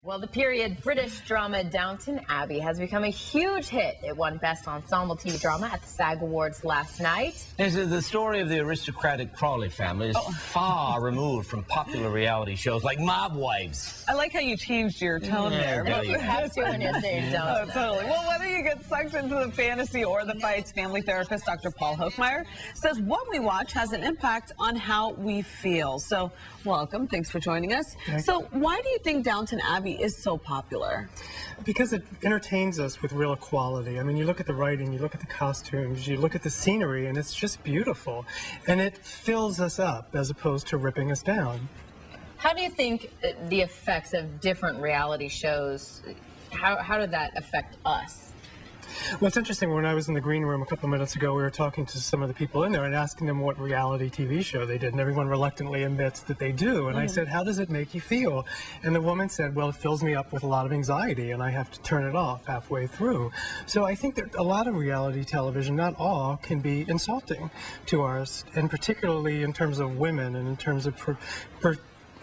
Well, the period British drama Downton Abbey has become a huge hit. It won Best Ensemble TV Drama at the SAG Awards last night. The story of the aristocratic Crawley family is far removed from popular reality shows like Mob Wives. I like how you changed your tone there. Well, you have to when you're saying Downton. Totally. Well, whether you get sucked into the fantasy or the fights, family therapist Dr. Paul Hokemeyer says what we watch has an impact on how we feel. So, welcome. Thanks for joining us. So, why do you think Downton Abbey is so popular? Because it entertains us with real quality. I mean, you look at the writing, you look at the costumes, you look at the scenery, and it's just beautiful. And it fills us up as opposed to ripping us down. How do you think the effects of different reality shows, how did that affect us? Well, it's interesting. When I was in the green room a couple minutes ago, we were talking to some of the people in there and asking them what reality TV show they did, and everyone reluctantly admits that they do. And I said, how does it make you feel? And the woman said, well, it fills me up with a lot of anxiety, and I have to turn it off halfway through. So I think that a lot of reality television, not all, can be insulting to us, and particularly in terms of women and in terms of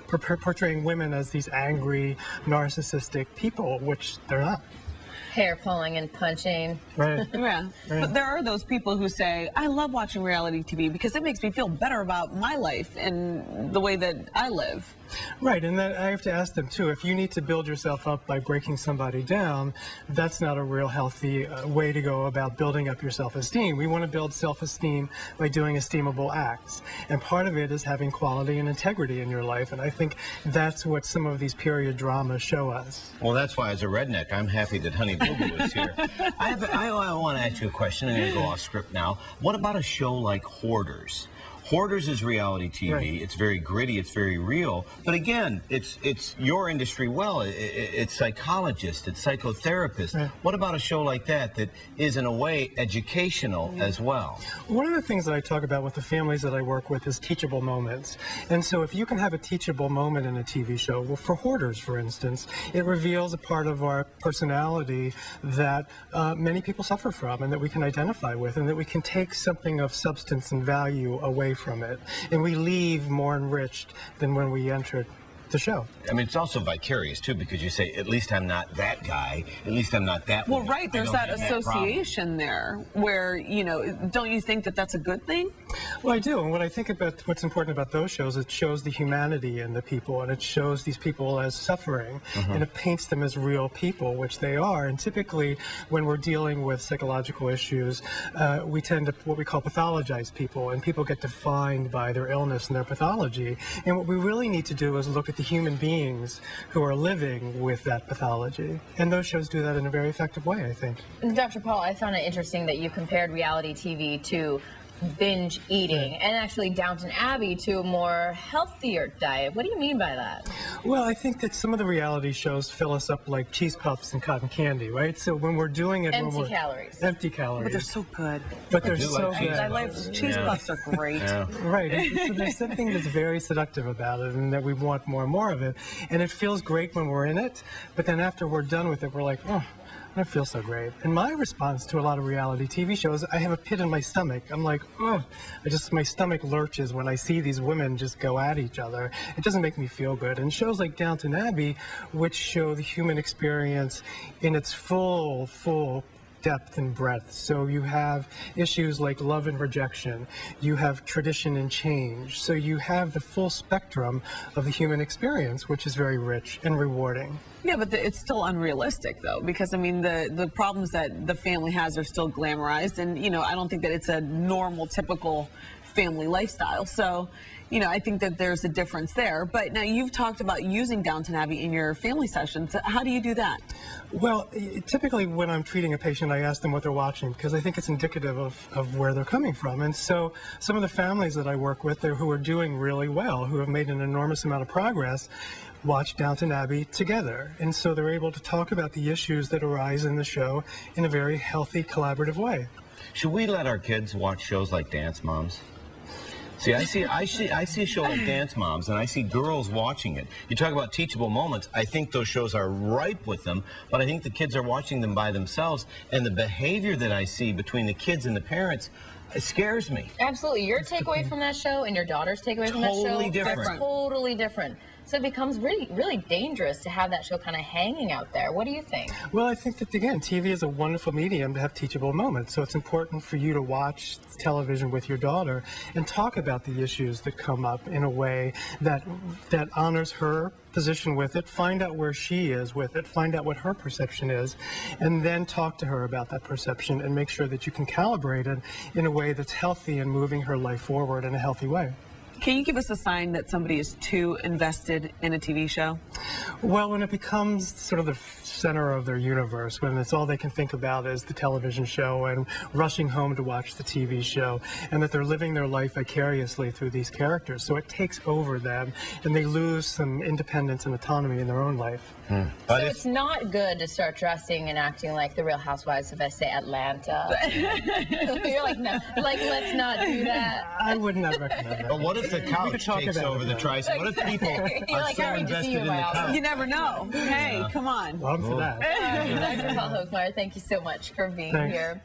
portraying women as these angry, narcissistic people, which they're not. Hair pulling and punching. Right. Yeah. Right. But there are those people who say, I love watching reality TV because it makes me feel better about my life and the way that I live. Right, and then I have to ask them too, if you need to build yourself up by breaking somebody down, that's not a real healthy way to go about building up your self-esteem. We want to build self-esteem by doing esteemable acts, and part of it is having quality and integrity in your life, and I think that's what some of these period dramas show us. Well, that's why as a redneck, I'm happy that Honey Boo Boo is here. I want to ask you a question. I'm going to go off script now. What about a show like Hoarders? Hoarders is reality TV. Right. It's very gritty. It's very real. But again, it's your industry. Well, it's psychologists. It's psychotherapists. Right. What about a show like that that is in a way educational as well? One of the things that I talk about with the families that I work with is teachable moments. And so if you can have a teachable moment in a TV show, well, for Hoarders, for instance, it reveals a part of our personality that many people suffer from and that we can identify with, and that we can take something of substance and value away from it, and we leave more enriched than when we entered the show. I mean, it's also vicarious too, because you say, at least I'm not that guy, at least I'm not that woman. Well, right, there's that association there where, you know, don't you think that that's a good thing? Well, I do, and what I think about what's important about those shows, it shows the humanity in the people, and it shows these people as suffering, and it paints them as real people, which they are. And typically, when we're dealing with psychological issues, we tend to what we call pathologize people, and people get defined by their illness and their pathology. And what we really need to do is look at the human beings who are living with that pathology. And those shows do that in a very effective way, I think. Dr. Paul, I found it interesting that you compared reality TV to binge eating, and actually Downton Abbey to a more healthier diet. What do you mean by that? Well, I think that some of the reality shows fill us up like cheese puffs and cotton candy, right? So when we're doing it, empty calories. Empty calories. But they're so good. But they're so good. I like cheese puffs are great. Yeah. Right. So there's something that's very seductive about it, and that we want more and more of it. And it feels great when we're in it, but then after we're done with it, we're like, oh, I feel so great. And my response to a lot of reality TV shows, I have a pit in my stomach. I'm like, oh, my stomach lurches when I see these women just go at each other. It doesn't make me feel good. And shows like Downton Abbey, which show the human experience in its full depth and breadth. So you have issues like love and rejection. You have tradition and change. So you have the full spectrum of the human experience, which is very rich and rewarding. Yeah, but it's still unrealistic, though, because, I mean, the problems that the family has are still glamorized, and, you know, I don't think that it's a normal, typical family lifestyle. So, you know, I think that there's a difference there. But now you've talked about using Downton Abbey in your family sessions. How do you do that? Well, typically when I'm treating a patient, I ask them what they're watching, because I think it's indicative of where they're coming from. And so some of the families that I work with who are doing really well, who have made an enormous amount of progress, watch Downton Abbey together. And so they're able to talk about the issues that arise in the show in a very healthy, collaborative way. Should we let our kids watch shows like Dance Moms? See, I see a show like Dance Moms, and I see girls watching it. You talk about teachable moments. I think those shows are ripe with them, but I think the kids are watching them by themselves, and the behavior that I see between the kids and the parents, it scares me. Absolutely. Your takeaway from that show and your daughter's takeaway from that show Totally different. are totally different. So it becomes really dangerous to have that show kind of hanging out there. What do you think? Well, I think that, again, TV is a wonderful medium to have teachable moments. So it's important for you to watch television with your daughter and talk about the issues that come up in a way that honors her position with it, find out where she is with it, find out what her perception is, and then talk to her about that perception and make sure that you can calibrate it in a way that's healthy and moving her life forward in a healthy way. Can you give us a sign that somebody is too invested in a TV show? Well, when it becomes sort of the center of their universe, when it's all they can think about is the television show and rushing home to watch the TV show, and that they're living their life vicariously through these characters. So it takes over them, and they lose some independence and autonomy in their own life. So it's not good to start dressing and acting like the Real Housewives of, say, Atlanta. You're like, no, like, let's not do that. I would not recommend that. But what if the couch takes over the tri-state? What if people are so invested in the couch? You never know. Hey, come on. Well, I'm for that. Dr. Paul Hokemeyer, thank you so much for being here.